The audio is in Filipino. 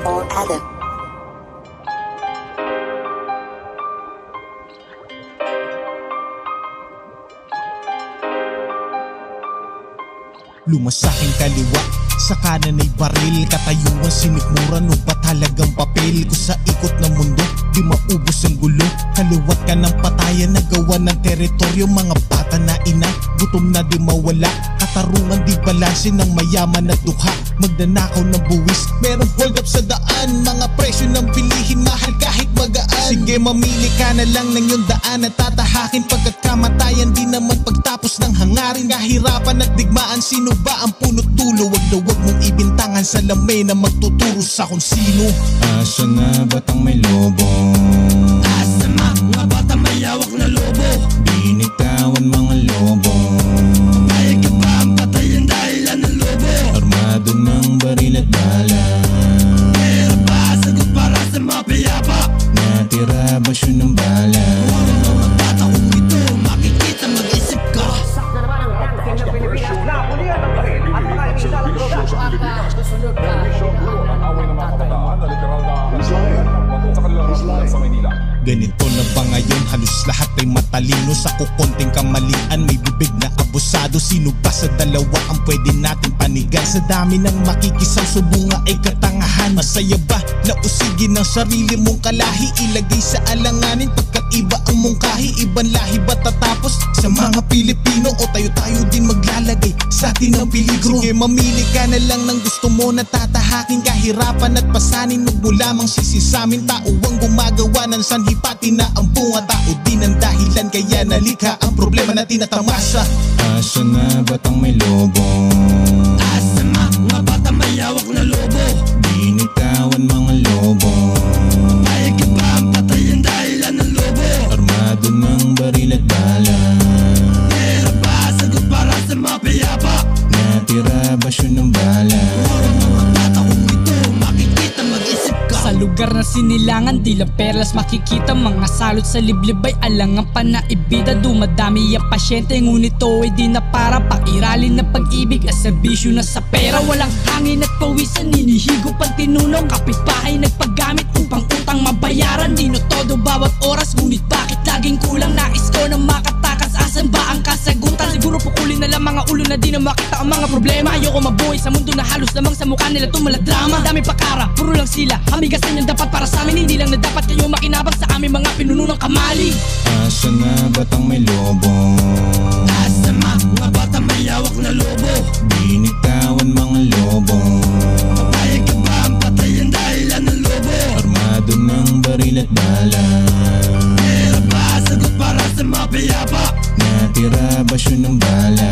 or other. Lumasaking kaliwa, sa kanan ay baril. Katayuan sinikmuran o ba talagang papel ko sa ikot ng mundo, di maubos ang gulo. Kaliwat ka ng patayan, nagawa ng teritoryo. Mga bata na ina, gutom na di mawala. Katarungan di balanse ng mayaman at dukha. Magnanakaw ng buwis, merong hold up sa daan. Mga presyo ng bilihin, mahal kahit magaan. Sige, mamili ka na lang ng iyong daan at tatahakin. Pagkat kamatayan di naman pagtapos ng hangarin. Kahirapan at digmaan, sino ba ang punot dulo? Wag na wag mong ibintangan sa lamay na magtuturo sa kung sino. Asa na batang may lobo? Asa mga bata may hawak na lobo? Binitawan mga lobo. Kaya ka ba ang patayin dahilan ng lobo? Armado ng baril at bala. Meron ba sagot para sa mga piyapa? Natira ba siya ng bala? Mga bata kung ito makikita, mag-isip ka. Sakto naman ang ranking ng Pilipinas na pulihan ng baril at mga isa ng droga. Susunod ka. Ang away ng mga kabataan na literal na hansayan ng bato sa kanilang rasulan sa Maynila. Ganito na ba ngayon? Halos lahat ay matalino. Sa kukonting kamalian may bibig na abusado. Sino ba sa dalawa ang pwede natin panigan? Sa dami ng makikisaw, subunga ay katangahan. Masaya ba na usigin ng sarili mong kalahi? Ilagay sa alanganin pagkat iba ang mungkahi. Ibang lahi ba tatapos sa mga Pilipino? O tayo-tayo din maglalagay sa atin ng peligro? Sige, mamili ka na lang ng gusto mo na tatahakin. Kahirapan at pasanin, huwag mo lamang sisisamin. Tao ang gumagawa ng sanhi, pati na ang bunga. Tao din ang dahilan, kaya nalikha ang problema na tinatamasa. Asa na batang may lobo? Asa mga bata may hawak na lobo? Binitawan mga lobo. Kaya ka ba ang patayin dahilan ng lobo? Armado ng baril at bala. Meron ba sagot para sa mga piyapa? Natira ba siya ng bala? Mga bata kung ito makikita, mag-isip ka. Sa lugar na sinilangan, di lang perlas makikita. Mga salot sa liblib ay alangang panaibida. Dumadami ang pasyente, ngunit to ay di na para pairalin na pag-ibig at serbisyo na sa pera. Walang hangin at pawisan, ninihigo pag tinunog. Kapitbahay nagpagamit upang utang mabayaran. Di no todo bawat oras, ngunit bakit laging kulang? Nais ko na makatakas, asan ba ang kasagutan? Siguro pukulin na lang mga ulo na di na makita ang mga problema. Ayoko mabuhay sa mundo na halos lamang sa mukha nila tumaladrama. Dami pakara, puro lang sila, hamigasan yung dapat para sa amin. Hindi lang na dapat kayo makinabang sa aming mga pinuno ng kamali. Asa na batang may lobo? Asa mga bata may hawak na lobo? Binitawan mga lobo. Kaya ka ba ang patayin dahilan ng lobo? Armado ng baril at bala. Meron ba sagot para sa mga piyapa? Natira ba siya ng bala?